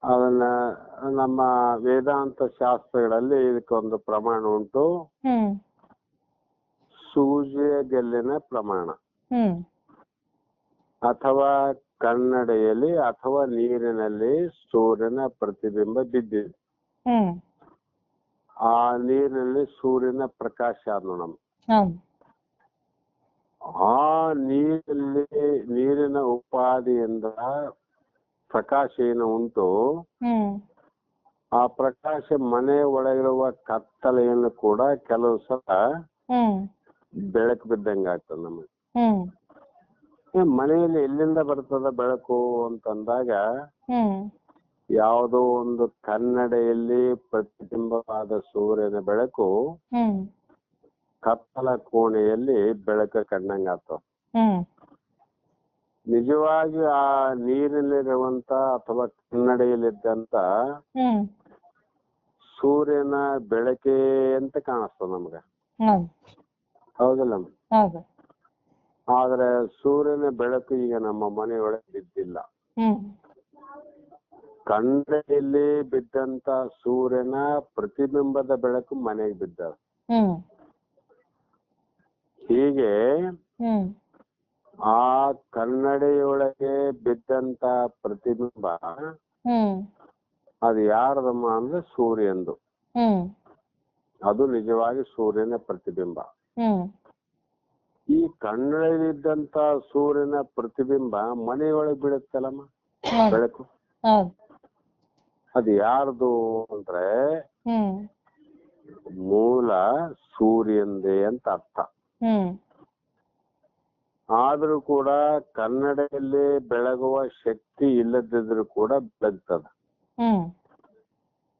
ಅದನ್ನ ನಮ್ಮ ವೇದಾಂತ ಶಾಸ್ತ್ರಗಳಲ್ಲಿ ಇದಕ್ಕೊಂದು ಪ್ರಮಾಣ ಉಂಟು. ಹ್ಮ್ ಸೂಜಿಯ ಗೆಲ್ಲಿನ ಪ್ರಮಾಣ ಹ್ಮ್ ಅಥವಾ ಕನ್ನಡಿಯಲ್ಲಿ ಅಥವಾ ನೀರಿನಲ್ಲಿ ಸೂರ್ಯನ ಪ್ರತಿಬಿಂಬ ಬಿದ್ದಿದೆ. ಹ್ಮ್ ಆ ನೀರಿನಲ್ಲಿ ಸೂರ್ಯನ ಪ್ರಕಾಶ ಆದ ನಮ್ ಹೌದು. ಆ ನೀರಿನ ಉಪಾದಿಯಿಂದ ಪ್ರಕಾಶ ಏನು ಉಂಟು, ಹ್ಮ್ ಆ ಪ್ರಕಾಶ ಮನೆ ಒಳಗಿರುವ ಕತ್ತಲೆಯನ್ನು ಕೂಡ ಕೆಲವು ಸಲ ಹ್ಮ್ ಬೆಳಕು ಬಿದ್ದಂಗೆ ಆಗ್ತದೆ ನಮಗೆ. ಹ್ಮ್ ಮನೆಯಲ್ಲಿ ಎಲ್ಲಿಂದ ಬರ್ತದ ಬೆಳಕು ಅಂತಂದಾಗ ಹ್ಮ್ ಯಾವುದೋ ಒಂದು ಕನ್ನಡಿಯಲ್ಲಿ ಪ್ರತಿಬಿಂಬವಾದ ಸೂರ್ಯನ ಬೆಳಕು ಹ್ಮ್ ಕತ್ತಲ ಕೋಣೆಯಲ್ಲಿ ಬೆಳಕು ಕಂಡಂಗ ಆಗ್ತದ. ಹ್ಮ್ ನಿಜವಾಗಿ ಆ ನೀರಿನಲ್ಲಿರುವಂತ ಅಥವಾ ಕನ್ನಡಿಯಲ್ಲಿದ್ದಂತ ಹ್ಮ್ ಸೂರ್ಯನ ಬೆಳಕೆ ಅಂತ ಕಾಣಿಸ್ತದ ನಮ್ಗೆ, ಹೌದು. ಹೌದಲ್ಲ? ಹೌದು. ಆದ್ರೆ ಸೂರ್ಯನ ಬೆಳಕು ಈಗ ನಮ್ಮ ಮನೆಯೊಳಗೆ ಬಿದ್ದಿಲ್ಲ. ಹ್ಮ್ ಕನ್ನಡಿಯಲ್ಲಿ ಬಿದ್ದಂತ ಸೂರ್ಯನ ಪ್ರತಿಬಿಂಬದ ಬೆಳಕು ಮನೆಗೆ ಬಿದ್ದದ. ಹ್ಮ್ ಹೀಗೆ ಹ್ಮ್ ಆ ಕನ್ನಡಿಯೊಳಗೆ ಬಿದ್ದಂತ ಪ್ರತಿಬಿಂಬ ಹ್ಮ್ ಅದು ಯಾರದಮ್ಮ ಅಂದ್ರೆ ಸೂರ್ಯಂದು. ಹ್ಮ್ ಅದು ನಿಜವಾಗಿ ಸೂರ್ಯನ ಪ್ರತಿಬಿಂಬ. ಹ್ಮ್ ಈ ಕನ್ನಡಿಯಲ್ಲಿದ್ದಂತ ಸೂರ್ಯನ ಪ್ರತಿಬಿಂಬ ಮನೆಯೊಳಗೆ ಬೀಳುತ್ತಲ್ಲಮ್ಮ ಬೆಳಕು, ಹೌದು. ಅದು ಯಾರ್ದು ಅಂದ್ರೆ ಹ್ಮ್ ಮೂಲ ಸೂರ್ಯಂದೇ ಅಂತ ಅರ್ಥ. ಹ್ಮ್ ಆದ್ರೂ ಕೂಡ ಕನ್ನಡಿಯಲ್ಲಿ ಬೆಳಗುವ ಶಕ್ತಿ ಇಲ್ಲದಿದ್ರು ಕೂಡ ಬೆಳಗ್ತದ, ಹ್ಮ್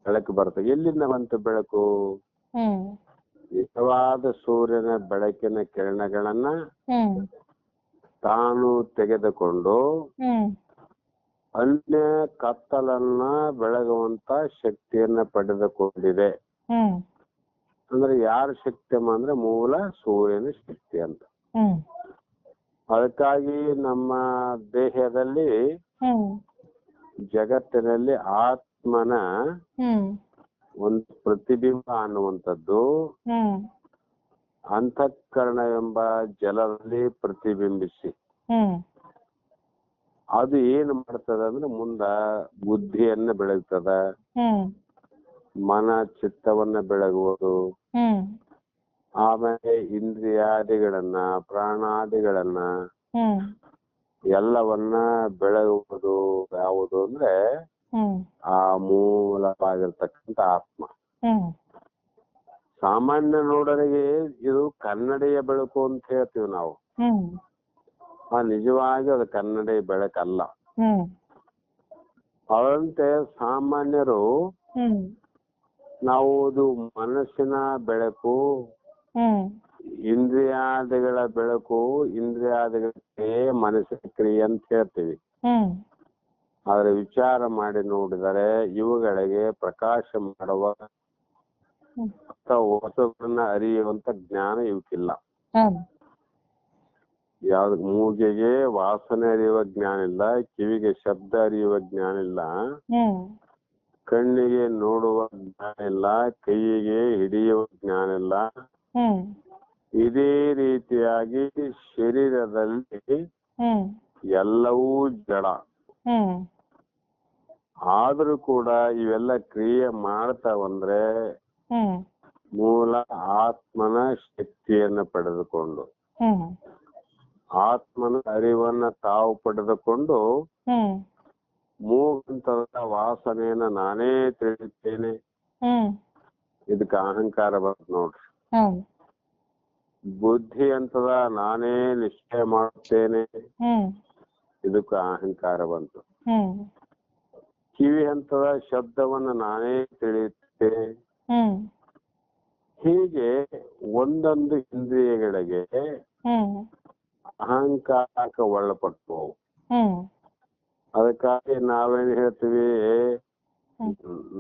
ಬೆಳಕು ಬರ್ತದೆ. ಎಲ್ಲಿಂದ ಬಂತು ಬೆಳಕು? ಹ್ಮ್ ನಿಜವಾದ ಸೂರ್ಯನ ಬೆಳಕಿನ ಕಿರಣಗಳನ್ನ ಹ್ಮ್ ತಾನು ತೆಗೆದುಕೊಂಡು ಹ್ಮ್ ಅನ್ಯ ಕತ್ತಲನ್ನ ಬೆಳಗುವಂತ ಶಕ್ತಿಯನ್ನ ಪಡೆದುಕೊಂಡಿದೆ. ಹ್ಮ್ ಅಂದ್ರೆ ಯಾರ ಶಕ್ತಿ ಅಂದ್ರೆ ಮೂಲ ಸೂರ್ಯನ ಶಕ್ತಿ ಅಂತ. ಹ್ಮ್ ಅದಕ್ಕಾಗಿ ನಮ್ಮ ದೇಹದಲ್ಲಿ ಹ್ಮ್ ಜಗತ್ತಿನಲ್ಲಿ ಆತ್ಮನ ಹ್ಮ್ ಒಂದು ಪ್ರತಿಬಿಂಬ ಅನ್ನುವಂಥದ್ದು ಹ್ಮ್ ಅಂತಃಕರಣ ಎಂಬ ಜಲದಲ್ಲಿ ಪ್ರತಿಬಿಂಬಿಸಿ ಹ್ಮ್ ಅದು ಏನು ಮಾಡ್ತದ ಅಂದ್ರೆ ಮುಂದ ಬುದ್ಧಿಯನ್ನ ಬೆಳಗ್ತದ, ಹ್ಮ್ ಮನ ಚಿತ್ತವನ್ನ ಬೆಳಗುವುದು, ಹ್ಮ್ ಆಮೇಲೆ ಇಂದ್ರಿಯಾದಿಗಳನ್ನ ಪ್ರಾಣಾದಿಗಳನ್ನ ಹ್ಮ್ ಎಲ್ಲವನ್ನ ಬೆಳಗುವುದು ಯಾವುದು ಅಂದ್ರೆ ಹ್ಮ್ ಆ ಮೂಲವಾಗಿರ್ತಕ್ಕಂಥ ಆತ್ಮ. ಹ್ಮ್ ಸಾಮಾನ್ಯ ನೋಡರಿಗೆ ಇದು ಕನ್ನಡಿಯ ಬೆಳಕು ಅಂತ ಹೇಳ್ತೀವಿ ನಾವು. ಹ್ಮ್ ನಿಜವಾಗಿ ಅದು ಕನ್ನಡಿ ಬೆಳಕಲ್ಲ. ಹ್ಮ್ ಅದರಂತೆ ಸಾಮಾನ್ಯರು ಹ್ಮ್ ನಾವು ಇದು ಮನಸ್ಸಿನ ಬೆಳಕು, ಹ್ಮ್ ಇಂದ್ರಿಯಾದಿಗಳ ಬೆಳಕು, ಇಂದ್ರಿಯಾದಿಗಳಿಗೆ ಮನಸ್ಸಿನ ಕ್ರಿಯೆ ಅಂತ ಹೇಳ್ತೀವಿ. ಹ್ಮ್ ಆದ್ರೆ ವಿಚಾರ ಮಾಡಿ ನೋಡಿದರೆ ಇವುಗಳಿಗೆ ಪ್ರಕಾಶ ಮಾಡುವ ವಸ್ತುಗಳನ್ನ ಅರಿಯುವಂತ ಜ್ಞಾನ ಇವಕ್ಕಿಲ್ಲ. ಯಾವ್ದು ಮೂಗಿಗೆ ವಾಸನೆ ಅರಿಯುವ ಜ್ಞಾನ ಇಲ್ಲ, ಕಿವಿಗೆ ಶಬ್ದ ಅರಿಯುವ ಜ್ಞಾನ ಇಲ್ಲ, ಕಣ್ಣಿಗೆ ನೋಡುವ ಜ್ಞಾನ ಇಲ್ಲ, ಕೈಯಿಗೆ ಹಿಡಿಯುವ ಜ್ಞಾನ ಇಲ್ಲ. ಇದೇ ರೀತಿಯಾಗಿ ಶರೀರದಲ್ಲಿ ಎಲ್ಲವೂ ಜಡ. ಆದ್ರೂ ಕೂಡ ಇವೆಲ್ಲ ಕ್ರಿಯೆ ಮಾಡ್ತಾವಂದ್ರೆ ಮೂಲ ಆತ್ಮನ ಶಕ್ತಿಯನ್ನ ಪಡೆದುಕೊಂಡು, ಆತ್ಮನ ಅರಿವನ್ನ ತಾವು ಪಡೆದುಕೊಂಡು ಮೂಗಂತದ ವಾಸನೆಯನ್ನ ನಾನೇ ತಿಳಿಯುತ್ತೇನೆ, ಇದಕ್ಕೆ ಅಹಂಕಾರ ಬರ್ತದೆ ನೋಡ್ರಿ. ಬುದ್ಧಿ ಅಂತದ ನಾನೇ ನಿಶ್ಚಯ ಮಾಡುತ್ತೇನೆ, ಇದಕ್ಕೆ ಅಹಂಕಾರ ಬಂತು. ಕಿವಿ ಅಂತದ ಶಬ್ದವನ್ನ ನಾನೇ ತಿಳಿಯುತ್ತೇನೆ. ಹೀಗೆ ಒಂದೊಂದು ಇಂದ್ರಿಯಗಳಿಗೆ ಅಹಂಕಾರಕ್ಕೆ ಒಳಪಟ್ಟು, ಅದಕ್ಕಾಗಿ ನಾವೇನ್ ಹೇಳ್ತೀವಿ,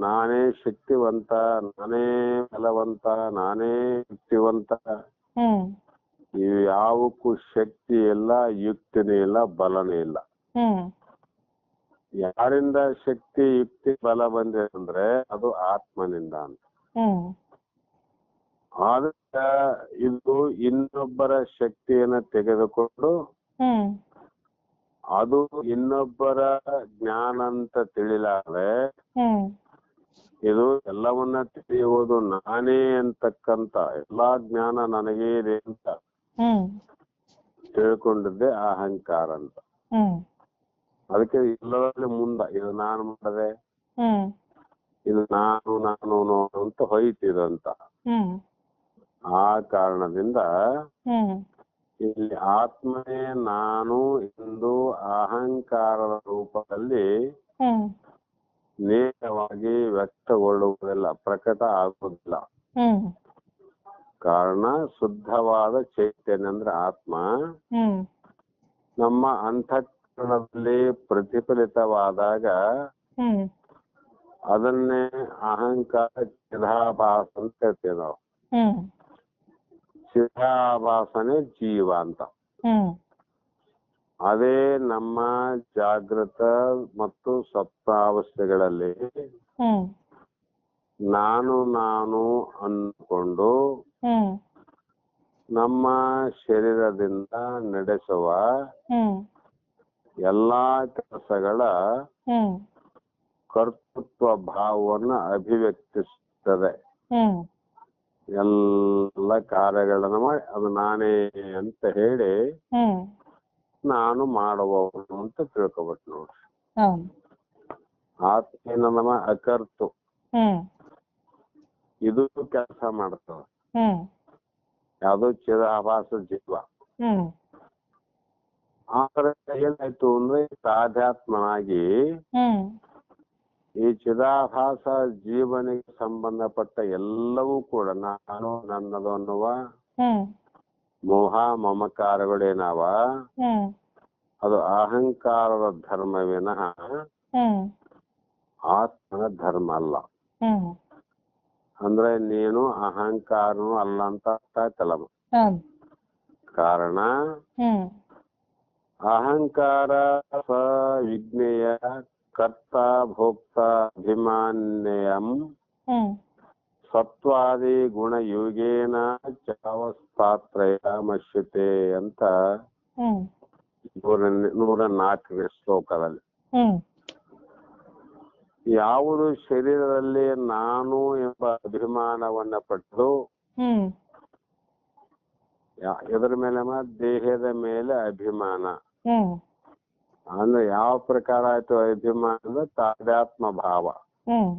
ನಾನೇ ಶಕ್ತಿವಂತ, ನಾನೇ ಬಲವಂತ, ನಾನೇ ಯುಕ್ತಿವಂತ. ಇವು ಯಾವಕ್ಕೂ ಶಕ್ತಿ ಇಲ್ಲ, ಯುಕ್ತಿನೂ ಇಲ್ಲ, ಬಲನೂ ಇಲ್ಲ. ಯಾರಿಂದ ಶಕ್ತಿ ಯುಕ್ತಿ ಬಲ ಬಂದಿದೆ ಅಂದ್ರೆ ಅದು ಆತ್ಮನಿಂದ ಅಂತ. ಹ್ಮ್ ಆದ್ರೆ ಇದು ಇನ್ನೊಬ್ಬರ ಶಕ್ತಿಯನ್ನ ತೆಗೆದುಕೊಂಡು ಹ್ಮ್ ಅದು ಇನ್ನೊಬ್ಬರ ಜ್ಞಾನ ಅಂತ ತಿಳಿಲಾರೆ ಹ್ಮ್ ಇದು ಎಲ್ಲವನ್ನ ತಿಳಿಯುವುದು ನಾನೇ ಅಂತಕ್ಕಂತ ಎಲ್ಲಾ ಜ್ಞಾನ ನನಗೇ ಇದೆ ಅಂತ ಹ್ಮ್ ತಿಳ್ಕೊಂಡಿದ್ದೆ ಅಹಂಕಾರ ಅಂತ. ಹ್ಮ್ ಅದಕ್ಕೆ ಎಲ್ಲರಲ್ಲಿ ಇದು ನಾನು ಮಾಡದೆ, ಹ್ಮ್ ಇದು ನಾನು ನಾನು ಅಂತ ಹೋಯ್ತಿದಂತ. ಹ್ಮ್ ಆ ಕಾರಣದಿಂದ ಹ್ಮ್ ಇಲ್ಲಿ ಆತ್ಮನೇ ನಾನು ಎಂದು ಅಹಂಕಾರದ ರೂಪದಲ್ಲಿ ಹ್ಮ್ ನೇರವಾಗಿ ವ್ಯಕ್ತಗೊಳ್ಳುವುದಿಲ್ಲ, ಪ್ರಕಟ ಆಗುವುದಿಲ್ಲ. ಹ್ಮ್ ಕಾರಣ ಶುದ್ಧವಾದ ಚೈತನ್ಯ ಅಂದ್ರೆ ಆತ್ಮ ಹ್ಮ್ ನಮ್ಮ ಅಂತಃಕರಣದಲ್ಲಿ ಪ್ರತಿಫಲಿತವಾದಾಗ ಹ್ಮ್ ಅದನ್ನೇ ಅಹಂಕಾರ ಚಿದಾಭಾಸ ಅಂತ ಹೇಳ್ತೀವಿ ನಾವು. ಹ್ಮ್ ಚಿದಾಭಾಸನೇ ಜೀವ ಅಂತ. ಹ್ಮ್ ಅದೇ ನಮ್ಮ ಜಾಗೃತ ಮತ್ತು ಸ್ವಪ್ನಾವಸ್ಥೆಗಳಲ್ಲಿ ಹ್ಮ್ ನಾನು ನಾನು ಅಂದ್ಕೊಂಡು ಹ್ಮ್ ನಮ್ಮ ಶರೀರದಿಂದ ನಡೆಸುವ ಹ್ಮ್ ಎಲ್ಲಾ ಕೆಲಸಗಳ ಹ್ಮ್ ಕರ್ತೃತ್ವ ಭಾವವನ್ನು ಅಭಿವ್ಯಕ್ತಿಸುತ್ತದೆ. ಹ್ಮ್ ಎಲ್ಲ ಕಾರ್ಯಗಳನ್ನ ಮಾಡಿ ಅದು ನಾನೇ ಅಂತ ಹೇಳಿ ಹ್ಮ್ ನಾನು ಮಾಡುವವನು ಅಂತ ತಿಳ್ಕೊಬೇಕು ನೋಡ್ರಿ. ಹೌದು. ಆತ್ಮೇನ ನಮ್ಮ ಅಕರ್ತು ಹ್ಮ್ ಇದು ಕೆಲಸ ಮಾಡ್ತದ. ಹ್ಮ್ ಯಾವುದು ಚಿದಾಭಾಸ ಜೀವ. ಹ್ಮ್ ಆದ್ರೆ ಏನಾಯ್ತು ಅಂದ್ರೆ ತಾದಾತ್ಮನಾಗಿ ಹ್ಮ್ ಈ ಚಿದಾಭಾಸ ಜೀವನಿಗೆ ಸಂಬಂಧಪಟ್ಟ ಎಲ್ಲವೂ ಕೂಡ ನಾನು ನನ್ನದು ಅನ್ನುವ ಹ್ಮ್ ಮೋಹ ಮಮಕಾರಗಳೇನವ ಹ್ಮ್ ಅದು ಅಹಂಕಾರದ ಧರ್ಮ ವಿನಃ ಹ್ಮ್ ಆತ್ಮನ ಧರ್ಮ ಅಲ್ಲ. ಹ್ಮ್ ಅಂದ್ರೆ ನೀನು ಅಹಂಕಾರನು ಅಲ್ಲ ಅಂತ ಅರ್ಥ ಆಯ್ತಲ್ಲ. ಹೌದು. ಕಾರಣ ಹ್ಮ್ ಅಹಂಕಾರ ಸ ವಿಜ್ಞೇಯ ಕರ್ತ ಭೋಕ್ತ ಅಭಿಮಾನ್ಯಂ ಹ್ಮ್ ಸತ್ವಾದಿ ಗುಣ ಯೋಗೇನ ಚಾವಸ್ಥಾತ್ರಯ ಮಶ್ಯತೆ ಅಂತ ಹ್ಮ್ 104ನೇ ಶ್ಲೋಕದಲ್ಲಿ. ಹ್ಮ್ ಯಾವುದು ಶರೀರದಲ್ಲಿ ನಾನು ಎಂಬ ಅಭಿಮಾನವನ್ನ ಪಟ್ಟು ಹ್ಮ್ ಎದರ ಮೇಲೆ ದೇಹದ ಮೇಲೆ ಅಭಿಮಾನ ಹ್ಮ್ ಅಂದ್ರೆ ಯಾವ ಪ್ರಕಾರ ಆಯ್ತು ಅಭಿಮಾನದ ತಾದಾತ್ಮ ಭಾವ. ಹ್ಮ್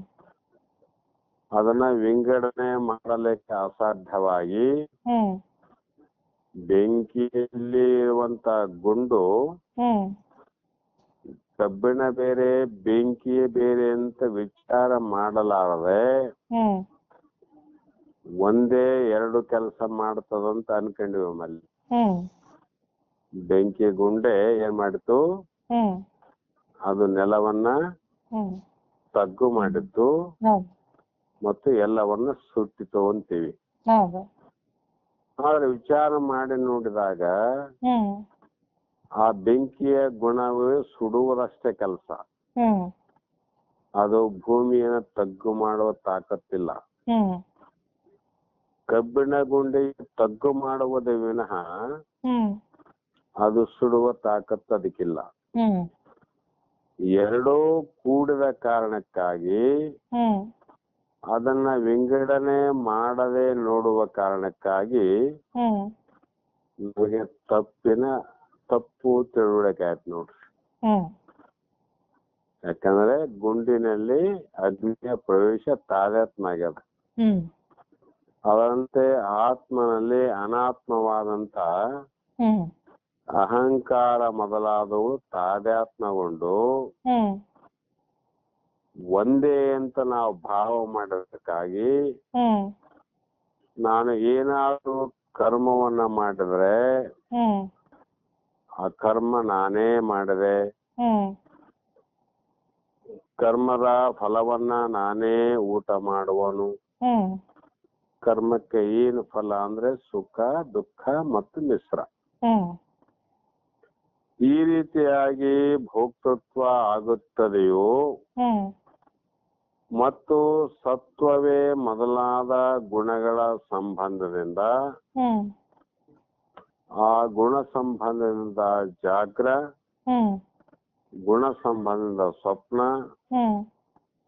ಅದನ್ನ ವಿಂಗಡಣೆ ಮಾಡಲಿಕ್ಕೆ ಅಸಾಧ್ಯವಾಗಿ ಹ್ಮ್ ಬೆಂಕಿಯಲ್ಲಿ ಇರುವಂತ ಗುಂಡು ಹ್ಮ್ ಕಬ್ಬಿಣ ಬೇರೆ ಬೆಂಕಿಯೇ ಬೇರೆ ಅಂತ ವಿಚಾರ ಮಾಡಲಾರದೆ ಹ್ಮ್ ಒಂದೇ ಎರಡು ಕೆಲಸ ಮಾಡ್ತದಂತ ಅನ್ಕೊಂಡಿವಿ. ಆಮೇಲೆ ಹ್ಮ್ ಬೆಂಕಿ ಗುಂಡೆ ಏನ್ ಮಾಡಿತು, ಹ್ಮ್ ಅದು ನೆಲವನ್ನ ಹ್ಮ್ ತಗ್ಗು ಮಾಡಿತ್ತು ಹೌದು. ಮತ್ತು ಎಲ್ಲವನ್ನ ಸುಟ್ಟಿತು ಅಂತೀವಿ. ಹೌದು. ಆದ್ರೆ ವಿಚಾರ ಮಾಡಿ ನೋಡಿದಾಗ ಹ್ಮ್ ಆ ಬೆಂಕಿಯ ಗುಣವೇ ಸುಡುವುದಷ್ಟೇ ಕೆಲಸ. ಹ್ಮ್ ಅದು ಭೂಮಿಯನ್ನ ತಗ್ಗು ಮಾಡುವ ತಾಕತ್ತಿಲ್ಲ. ಹ್ಮ್ ಕಬ್ಬಿಣ ಗುಂಡಿಗೆ ತಗ್ಗು ಮಾಡುವುದೇ ವಿನಃ ಹ್ಮ್ ಅದು ಸುಡುವ ತಾಕತ್ತು ಅದಕ್ಕಿಲ್ಲ. ಹ್ಮ್ ಎರಡೂ ಕೂಡಿದ ಕಾರಣಕ್ಕಾಗಿ ಹ್ಮ್ ಅದನ್ನ ವಿಂಗಡಣೆ ಮಾಡದೆ ನೋಡುವ ಕಾರಣಕ್ಕಾಗಿ ಹ್ಮ್ ನಮಗೆ ತಪ್ಪು ತಿಳುವಳಿಕೆ ಆಯ್ತು ನೋಡ್ರಿ. ಹ್ಮ್ ಯಾಕಂದ್ರೆ ಗುಂಡಿನಲ್ಲಿ ಅಗ್ನಿಯ ಪ್ರವೇಶ ತಾದಾತ್ಮ ಆಗ್ಯದ. ಹ್ಮ್ ಅದರಂತೆ ಆತ್ಮನಲ್ಲಿ ಅನಾತ್ಮವಾದಂತ ಹ್ಮ್ ಅಹಂಕಾರ ಮೊದಲಾದವು ತಾದಾತ್ಮಗೊಂಡು ಹ್ಮ್ ಒಂದೇ ಅಂತ ನಾವು ಭಾವ ಮಾಡೋದಕ್ಕಾಗಿ ಹ್ಮ್ ನಾನು ಏನಾದ್ರೂ ಕರ್ಮವನ್ನ ಮಾಡಿದ್ರೆ ಹ್ಮ್ ಆ ಕರ್ಮ ನಾನೇ ಮಾಡಿದೆ, ಹ್ಮ್ ಕರ್ಮದ ಫಲವನ್ನ ನಾನೇ ಊಟ ಮಾಡುವನು. ಹ್ಮ್ ಕರ್ಮಕ್ಕೆ ಏನು ಫಲ ಅಂದ್ರೆ ಸುಖ ದುಃಖ ಮತ್ತು ಮಿಶ್ರ. ಹ್ಮ್ ಈ ರೀತಿಯಾಗಿ ಭೋಕ್ತೃತ್ವ ಆಗುತ್ತದೆಯೋ ಹ್ಮ್ ಮತ್ತು ಸತ್ವವೇ ಮೊದಲಾದ ಗುಣಗಳ ಸಂಬಂಧದಿಂದ ಹ್ಮ್ ಆ ಗುಣ ಸಂಬಂಧದಿಂದ ಜಾಗ್ರ, ಹ್ಮ್ ಗುಣ ಸಂಬಂಧದಿಂದ ಸ್ವಪ್ನ, ಹ್ಮ್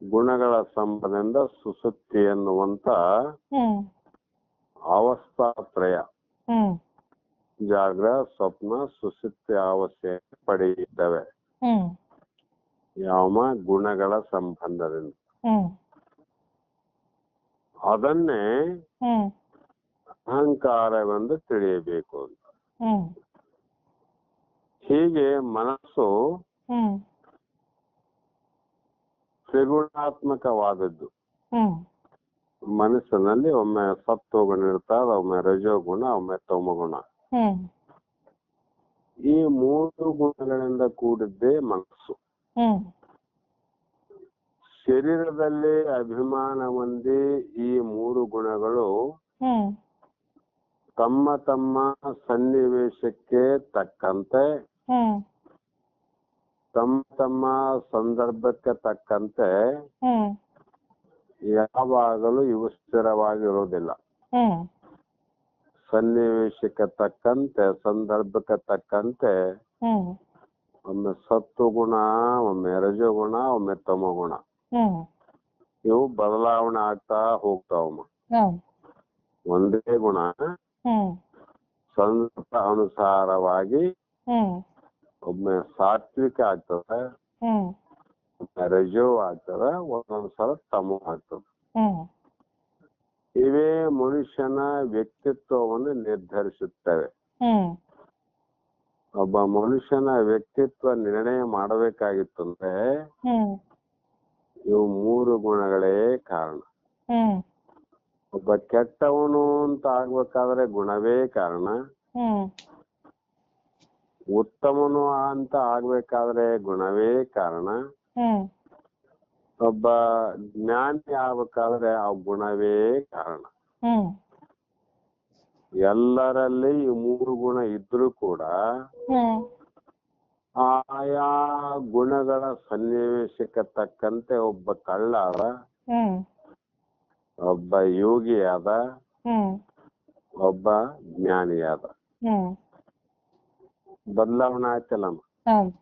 ಗುಣಗಳ ಸಂಬಂಧದಿಂದ ಸುಸುಪ್ತಿ ಎನ್ನುವಂತ ಹ್ಮ್ ಅವಸ್ಥಾತ್ರಯ, ಹ್ಮ್ ಜಾಗ್ರ, ಸ್ವಪ್ನ, ಸುಸುಪ್ತಿ ಅವಸ್ಥೆ ಪಡೆಯುತ್ತವೆ. ಹ್ಮ್ ಯಾವ ಗುಣಗಳ ಸಂಬಂಧದಿಂದ. ಹ್ಮ್ ಅದನ್ನೇ ಹ್ಮ್ ಅಹಂಕಾರವೆಂದು ತಿಳಿಯಬೇಕು ಅಂತ. ಹ್ಮ್ ಹೀಗೆ ಮನಸ್ಸು ಹ್ಮ್ ತ್ರಿಗುಣಾತ್ಮಕವಾದದ್ದು. ಹ್ಮ್ ಮನಸ್ಸಿನಲ್ಲಿ ಒಮ್ಮೆ ಸತ್ವಗುಣ ಇರ್ತದೆ, ಒಮ್ಮೆ ರಜೋಗುಣ, ಒಮ್ಮೆ ತಮಗುಣ. ಹ್ಮ್ ಈ 3 ಗುಣಗಳಿಂದ ಕೂಡಿದ್ದೇ ಮನಸ್ಸು. ಹ್ಮ್ ಶರೀರದಲ್ಲಿ ಅಭಿಮಾನ ಹೊಂದಿ ಈ 3 ಗುಣಗಳು ಹ್ಮ್ ತಮ್ಮ ತಮ್ಮ ಸನ್ನಿವೇಶಕ್ಕೆ ತಕ್ಕಂತೆ, ಹ್ಮ್ ತಮ್ಮ ತಮ್ಮ ಸಂದರ್ಭಕ್ಕೆ ತಕ್ಕಂತೆ ಹ್ಮ್ ಯಾವಾಗಲೂ ಇವು ಸ್ಥಿರವಾಗಿರುವುದಿಲ್ಲ. ಹ್ಮ್ ಸನ್ನಿವೇಶಕ್ಕೆ ತಕ್ಕಂತೆ, ಸಂದರ್ಭಕ್ಕೆ ತಕ್ಕಂತೆ ಹ್ಮ್ ಒಮ್ಮೆ ಸತ್ವಗುಣ, ಒಮ್ಮೆ ರಜೋಗುಣ, ಒಮ್ಮೆ ತಮಗುಣ, ಹ್ಮ್ ಇವು ಬದಲಾವಣೆ ಆಗ್ತಾ ಹೋಗ್ತಾವಮ್ಮ. ಹ್ಮ್ ಒಂದೇ ಗುಣ ಹ್ಮ್ ಸಂದರ್ಭ ಅನುಸಾರವಾಗಿ ಹ್ಮ್ ಒಮ್ಮೆ ಸಾತ್ವಿಕ ಆಗ್ತದೆ, ಹ್ಮ್ ಒಮ್ಮೆ ರಜೋ ಆಗ್ತದೆ, ಒಂದೊಂದ್ಸಲ ತಮೋ ಆಗ್ತದೆ. ಹ್ಮ್ ಇವೇ ಮನುಷ್ಯನ ವ್ಯಕ್ತಿತ್ವವನ್ನು ನಿರ್ಧರಿಸುತ್ತವೆ. ಹ್ಮ್ ಒಬ್ಬ ಮನುಷ್ಯನ ವ್ಯಕ್ತಿತ್ವ ನಿರ್ಣಯ ಮಾಡಬೇಕಾಗಿತ್ತಂದ್ರೆ ಹ್ಮ್ ಇವು 3 ಗುಣಗಳೇ ಕಾರಣ. ಹ್ಮ್ ಒಬ್ಬ ಕೆಟ್ಟವನು ಅಂತ ಆಗ್ಬೇಕಾದ್ರೆ ಗುಣವೇ ಕಾರಣ, ಹ್ಮ್ ಉತ್ತಮನು ಅಂತ ಆಗ್ಬೇಕಾದ್ರೆ ಗುಣವೇ ಕಾರಣ, ಹ್ಮ್ ಒಬ್ಬ ಜ್ಞಾನಿ ಆಗ್ಬೇಕಾದ್ರೆ ಆ ಗುಣವೇ ಕಾರಣ. ಹ್ಮ್ ಎಲ್ಲರಲ್ಲಿ ಈ 3 ಗುಣ ಇದ್ರೂ ಕೂಡ ಹ್ಮ್ ಆಯಾ ಗುಣಗಳ ಸನ್ನಿವೇಶಕ್ಕೆ ತಕ್ಕಂತೆ ಒಬ್ಬ ಕಳ್ಳ ಆದ, ಹ್ಮ್ ಒಬ್ಬ ಯೋಗಿ ಆದ, ಹ್ಮ್ ಒಬ್ಬ ಜ್ಞಾನಿ ಆದ. ಹ್ಮ್ ಬದಲಾವಣೆ ಆಯ್ತಲ್ಲಮ್ಮ. ಹೌದು.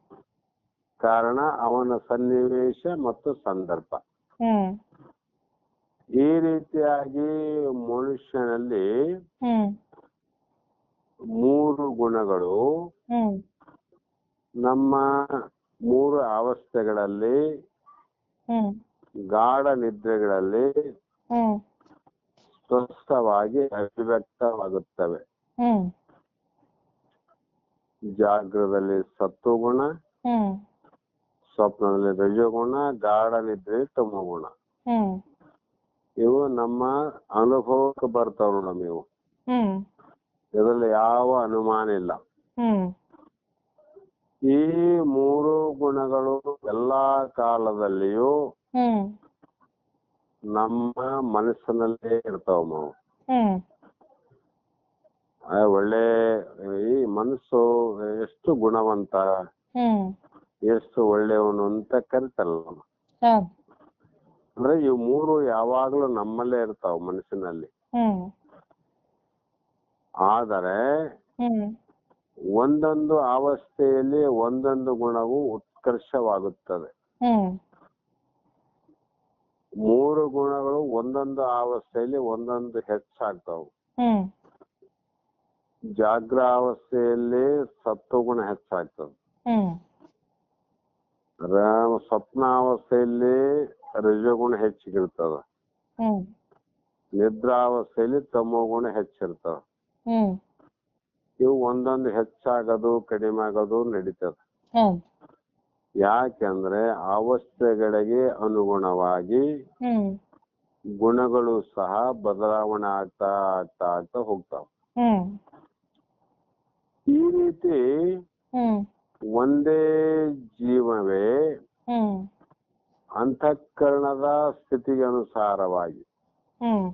ಕಾರಣ ಅವನ ಸನ್ನಿವೇಶ ಮತ್ತು ಸಂದರ್ಭ. ಹ್ಮ್ ಈ ರೀತಿಯಾಗಿ ಮನುಷ್ಯನಲ್ಲಿ ಹ್ಮ್ 3 ಗುಣಗಳು ಹ್ಮ್ ನಮ್ಮ 3 ಅವಸ್ಥೆಗಳಲ್ಲಿ, ಹ್ಮ್ ಗಾಢ ನಿದ್ರೆಗಳಲ್ಲಿ ಹ್ಮ್ ಸ್ಪಷ್ಟವಾಗಿ ಅಭಿವ್ಯಕ್ತವಾಗುತ್ತವೆ. ಹ್ಮ್ ಜಾಗ್ರದಲ್ಲಿ ಸತ್ವಗುಣ, ಹ್ಮ್ ಸ್ವಪ್ನದಲ್ಲಿ ರಜೋಗುಣ, ಗಾಢ ನಿದ್ರೆ ತಮೋಗುಣ. ಹ್ಮ್ ಇವು ನಮ್ಮ ಅನುಭವಕ್ಕೆ ಬರ್ತಾವ ನೋಡಮ್. ಇವು ಹ್ಮ್ ಇದರಲ್ಲಿ ಯಾವ ಅನುಮಾನ ಇಲ್ಲ. ಹ್ಮ್ ಈ 3 ಗುಣಗಳು ಎಲ್ಲಾ ಕಾಲದಲ್ಲಿಯೂ ಹ್ಮ್ ನಮ್ಮ ಮನಸ್ಸಿನಲ್ಲೇ ಇರ್ತಾವ. ಹ್ಮ್ ಒಳ್ಳೆ ಈ ಮನಸ್ಸು ಎಷ್ಟು ಗುಣವಂತ, ಹ್ಮ್ ಎಷ್ಟು ಒಳ್ಳೆಯವನು ಅಂತ ಕರಿತಾರಲ್ಲ. ಹೌದು. ಅಂದ್ರೆ ಇವು 3 ಯಾವಾಗ್ಲೂ ನಮ್ಮಲ್ಲೇ ಇರ್ತಾವ ಮನಸ್ಸಿನಲ್ಲಿ. ಹ್ಮ್ ಆದರೆ ಹ್ಮ್ ಒಂದೊಂದು ಅವಸ್ಥೆಯಲ್ಲಿ ಒಂದೊಂದು ಗುಣವು ಉತ್ಕರ್ಷವಾಗುತ್ತದೆ. ಹ್ಮ್ 3 ಗುಣಗಳು ಒಂದೊಂದು ಅವಸ್ಥೆಯಲ್ಲಿ ಒಂದೊಂದು ಹೆಚ್ಚಾಗ್ತಾವು. ಹ್ಮ್ ಜಾಗ್ರಾವಸ್ಥೆಯಲ್ಲಿ ಸತ್ವಗುಣ ಹೆಚ್ಚಾಗ್ತದೆ, ಹ್ಮ್ ಸ್ವಪ್ನಾವಸ್ಥೆಯಲ್ಲಿ ರಜೋಗುಣ ಹೆಚ್ಚಿಗಿರ್ತದ, ಹ್ಮ್ ನಿದ್ರಾವಸ್ಥೆಯಲ್ಲಿ ತಮೋಗುಣ ಹೆಚ್ಚಿರ್ತದ. ಹ್ಮ್ ಇವು ಒಂದೊಂದು ಹೆಚ್ಚಾಗೋದು ಕಡಿಮೆ ಆಗೋದು ನಡೀತದೆ. ಹೌದು. ಯಾಕೆಂದ್ರೆ ಅವಸ್ಥೆಗಳಿಗೆ ಅನುಗುಣವಾಗಿ ಹ್ಮ್ ಗುಣಗಳು ಸಹ ಬದಲಾವಣೆ ಆಗ್ತಾ ಆಗ್ತಾ ಆಗ್ತಾ ಹೋಗ್ತಾವ. ಹ್ಮ್ ಈ ರೀತಿ ಹ್ಮ್ ಒಂದೇ ಜೀವವೇ ಹ್ಮ್ ಅಂತಃಕರಣದ ಸ್ಥಿತಿಗೆ ಅನುಸಾರವಾಗಿ ಹ್ಮ್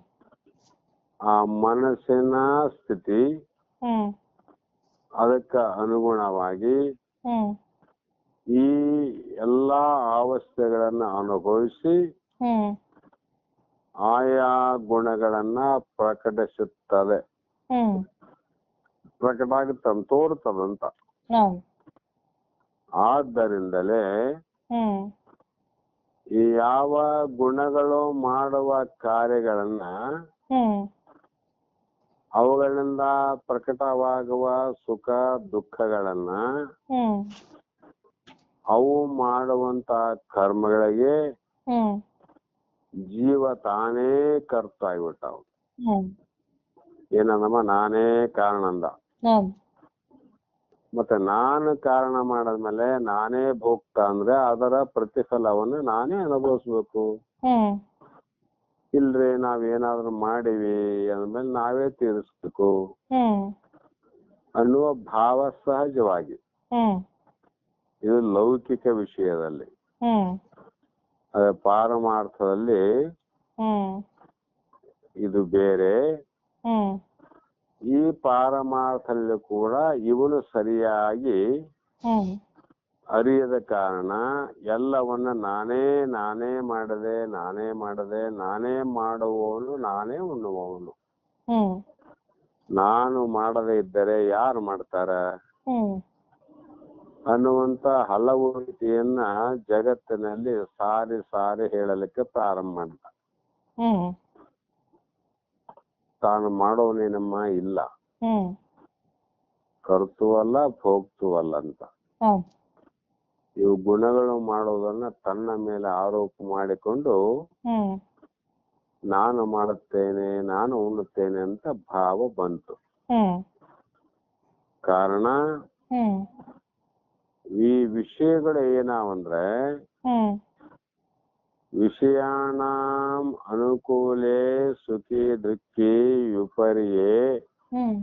ಆ ಮನಸ್ಸಿನ ಸ್ಥಿತಿ ಹ್ಮ್ ಅದಕ್ಕೆ ಅನುಗುಣವಾಗಿ ಹ್ಮ್ ಈ ಎಲ್ಲಾ ಅವಸ್ಥೆಗಳನ್ನ ಅನುಭವಿಸಿ ಹ್ಮ್ ಆಯಾ ಗುಣಗಳನ್ನ ಪ್ರಕಟಿಸುತ್ತದೆ. ಹ್ಮ್ ಪ್ರಕಟ ಆಗುತ್ತಂತ ತೋರುತ್ತದಂತ. ಹೌದು. ಆದ್ದರಿಂದಲೇ ಹ್ಮ್ ಈ ಯಾವ ಗುಣಗಳು ಮಾಡುವ ಕಾರ್ಯಗಳನ್ನ ಹ್ಮ್ ಅವುಗಳಿಂದ ಪ್ರಕಟವಾಗುವ ಸುಖ ದುಃಖಗಳನ್ನ ಹ್ಮ್ ಅವು ಮಾಡುವಂತ ಕರ್ಮಗಳಿಗೆ ಹ್ಮ್ ಜೀವ ತಾನೇ ಕರ್ತ ಆಗ್ಬಿಟ್ಟಾವ. ಹ್ಮ್ ಏನಂದಮ್ಮ ನಾನೇ ಕಾರಣ ಅಂದ. ಹೌದು. ಮತ್ತೆ ನಾನು ಕಾರಣ ಮಾಡದ್ಮೇಲೆ ನಾನೇ ಭೋಗ್ತ ಅಂದ್ರೆ ಅದರ ಪ್ರತಿಫಲವನ್ನು ನಾನೇ ಅನುಭವಿಸ್ಬೇಕು. ಹ್ಮ್ ಇಲ್ರಿ ನಾವೇನಾದ್ರೂ ಮಾಡಿವಿ ಅಂದ್ಮೇಲೆ ನಾವೇ ತೀರಿಸ್ಬೇಕು ಹ್ಮ್ ಅನ್ನುವ ಭಾವ ಸಹಜವಾಗಿ. ಹ್ಮ್ ಇದು ಲೌಕಿಕ ವಿಷಯದಲ್ಲಿ. ಹ್ಮ್ ಅದೇ ಪಾರಮಾರ್ಥದಲ್ಲಿ ಹ್ಮ್ ಇದು ಬೇರೆ. ಹ್ಮ್ ಈ ಪಾರಮಾರ್ಥದಲ್ಲಿ ಕೂಡ ಇವನು ಸರಿಯಾಗಿ ಹ್ಮ್ ಅರಿಯದ ಕಾರಣ ಎಲ್ಲವನ್ನ ನಾನೇ ಮಾಡದೆ ನಾನೇ ಮಾಡುವವನು, ನಾನೇ ಉಣ್ಣುವವನು. ಹ್ಮ್ ನಾನು ಮಾಡದೇ ಇದ್ದರೆ ಯಾರು ಮಾಡ್ತಾರ ಹ್ಮ್ ಅನ್ನುವಂತ ಹಲವು ರೀತಿಯನ್ನ ಜಗತ್ತಿನಲ್ಲಿ ಸಾರಿ ಹೇಳಲಿಕ್ಕೆ ಪ್ರಾರಂಭ ಮಾಡ್ತ. ಹ್ಮ್ ತಾನು ಮಾಡೋನೇನಮ್ಮ ಇಲ್ಲ, ಹ್ಮ್ ಕರ್ತುವಲ್ಲ ಭೋಗ್ತುವಲ್ಲ ಅಂತ. ಹೌದು. ಇವು ಗುಣಗಳು ಮಾಡೋದನ್ನ ತನ್ನ ಮೇಲೆ ಆರೋಪ ಮಾಡಿಕೊಂಡು ಹ್ಮ್ ನಾನು ಮಾಡುತ್ತೇನೆ, ನಾನು ಉಣ್ಣುತ್ತೇನೆ ಅಂತ ಭಾವ ಬಂತು. ಹ್ಮ್ ಕಾರಣ ಹ್ಮ್ ಈ ವಿಷಯಗಳು ಏನಾವಂದ್ರೆ ಹ್ಮ್ ವಿಷಯಾಣಾಂ ಅನುಕೂಲೇ ಸುಖಿ ದುಃಖಿ ವಿಪರ್ಯೇ ಹ್ಮ್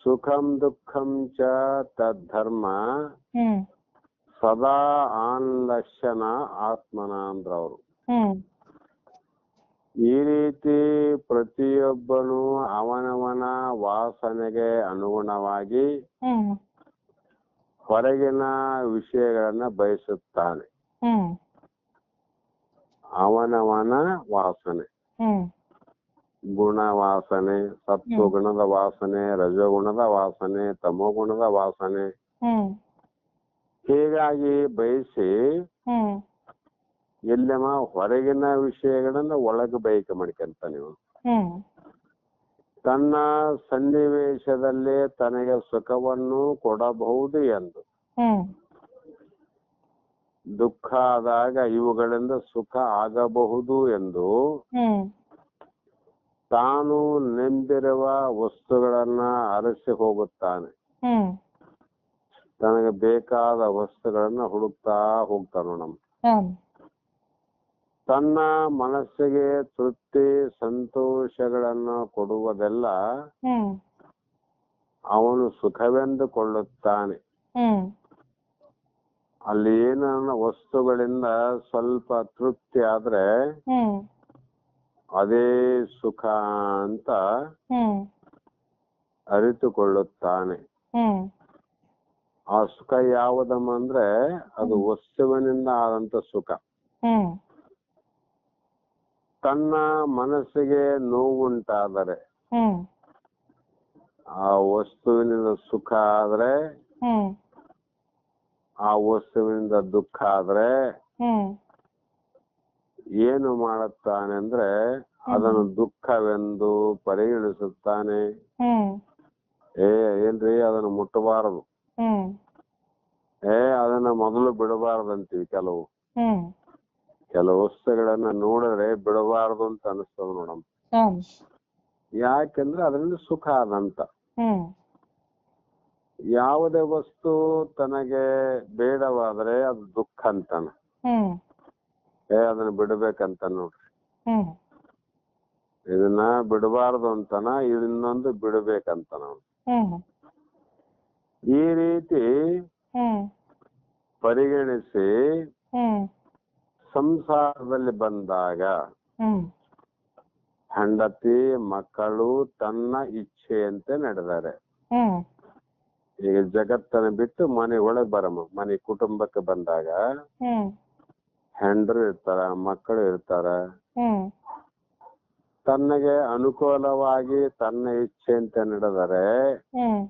ಸುಖಂ ದುಃಖಂ ಚ ತದ್ಧರ್ಮ ಹ್ಮ್ ಸದಾ ಆನ್ಲಕ್ಷಣ ಆತ್ಮನ ಅಂದ್ರವ್ರು. ಹ್ಮ್ ಈ ರೀತಿ ಪ್ರತಿಯೊಬ್ಬನು ಅವನವನ ವಾಸನೆಗೆ ಅನುಗುಣವಾಗಿ ಹ್ಮ್ ಹೊರಗಿನ ವಿಷಯಗಳನ್ನ ಬಯಸುತ್ತಾನೆ. ಹ್ಮ್ ಅವನವನ ವಾಸನೆ, ಹ್ಮ್ ಗುಣ ವಾಸನೆ, ಸತ್ವಗುಣದ ವಾಸನೆ, ರಜಗುಣದ ವಾಸನೆ, ತಮೋಗುಣದ ವಾಸನೆ, ಹ್ಮ್ ಹೀಗಾಗಿ ಬಯಸಿ ಹ್ಮ್ ಎಲ್ಲಮ್ಮ ಹೊರಗಿನ ವಿಷಯಗಳನ್ನ ಒಳಗೆ ಬಯಕೆ ಮಾಡ್ಕೊಂತಾನೆ ಇವನು. ಹ್ಮ್ ತನ್ನ ಸನ್ನಿವೇಶದಲ್ಲಿ ತನಗೆ ಸುಖವನ್ನು ಕೊಡಬಹುದು ಎಂದು, ಹ್ಮ್ ದುಃಖ ಆದಾಗ ಇವುಗಳಿಂದ ಸುಖ ಆಗಬಹುದು ಎಂದು ಹ್ಮ್ ತಾನು ನೆಂಬಿರುವ ವಸ್ತುಗಳನ್ನ ಅರಸಿ ಹೋಗುತ್ತಾನೆ. ಹ್ಮ್ ತನಗೆ ಬೇಕಾದ ವಸ್ತುಗಳನ್ನ ಹುಡುಕ್ತಾ ಹೋಗ್ತಾನ ನಮ್ಮ. ಹೌದು. ತನ್ನ ಮನಸ್ಸಿಗೆ ತೃಪ್ತಿ ಸಂತೋಷಗಳನ್ನು ಕೊಡುವುದೆಲ್ಲ ಹ್ಮ್ ಅವನು ಸುಖವೆಂದುಕೊಳ್ಳುತ್ತಾನೆ. ಹ್ಮ್ ಅಲ್ಲಿ ಏನ ವಸ್ತುಗಳಿಂದ ಸ್ವಲ್ಪ ತೃಪ್ತಿ ಆದ್ರೆ ಹ್ಮ್ ಅದೇ ಸುಖ ಅಂತ ಹ್ಮ್ ಅರಿತುಕೊಳ್ಳುತ್ತಾನೆ. ಹ್ಮ್ ಆ ಸುಖ ಯಾವುದಮ್ಮ ಅಂದ್ರೆ ಅದು ವಸ್ತುವಿನಿಂದ ಆದಂತ ಸುಖ. ಹ್ಮ್ ತನ್ನ ಮನಸ್ಸಿಗೆ ನೋವುಂಟಾದರೆ ಹ್ಮ್ ಆ ವಸ್ತುವಿನಿಂದ ಸುಖ ಆದ್ರೆ, ಹ್ಮ್ ಆ ವಸ್ತುವಿನಿಂದ ದುಃಖ ಆದ್ರೆ ಹ್ಮ್ ಏನು ಮಾಡುತ್ತಾನೆ ಅಂದ್ರೆ ಅದನ್ನು ದುಃಖವೆಂದು ಪರಿಗಣಿಸುತ್ತಾನೆ. ಹ್ಮ್ ಏನ್ರಿ ಅದನ್ನು ಮುಟ್ಟಬಾರದು, ಹ್ಮ್ ಅದನ್ನ ಮೊದಲು ಬಿಡಬಾರದಂತೀವಿ. ಹ್ಮ್ ಕೆಲವು ವಸ್ತುಗಳನ್ನ ನೋಡಿದ್ರೆ ಬಿಡಬಾರದು ಅಂತ ಅನಿಸ್ತದ ನೋಡಮ್. ಹೌದು. ಯಾಕೆಂದ್ರೆ ಅದರಿಂದ ಸುಖ ಆದಂತ. ಹ್ಮ್ ಯಾವುದೇ ವಸ್ತು ತನಗೆ ಬೇಡವಾದ್ರೆ ಅದು ದುಃಖ ಅಂತಾನ. ಹ್ಮ್ ಅದನ್ನ ಬಿಡ್ಬೇಕಂತ ನೋಡ್ರಿ. ಹ್ಮ್ ಇದನ್ನ ಬಿಡಬಾರದು ಅಂತಾನ, ಇನ್ನೊಂದು ಬಿಡ್ಬೇಕಂತ ನಾವು. ಹ್ಮ್ ಈ ರೀತಿ ಹ್ಮ್ ಪರಿಗಣಿಸಿ ಹ್ಮ್ ಸಂಸಾರದಲ್ಲಿ ಬಂದಾಗ ಹ್ಮ್ ಹೆಂಡತಿ ಮಕ್ಕಳು ತನ್ನ ಇಚ್ಛೆಯಂತೆ ನಡೆದಾರೆ. ಹ್ಮ್ ಈಗ ಜಗತ್ತನ್ನ ಬಿಟ್ಟು ಮನೆ ಒಳಗ್ ಬರಮ್ಮ, ಮನೆ ಕುಟುಂಬಕ್ಕೆ ಬಂದಾಗ ಹ್ಮ್ ಹೆಂಡ್ರು ಇರ್ತಾರ, ಮಕ್ಕಳು ಇರ್ತಾರ. ಹ್ಮ್ ತನ್ನಗೆ ಅನುಕೂಲವಾಗಿ ತನ್ನ ಇಚ್ಛೆಯಂತೆ ನಡೆದರೆ ಹ್ಮ್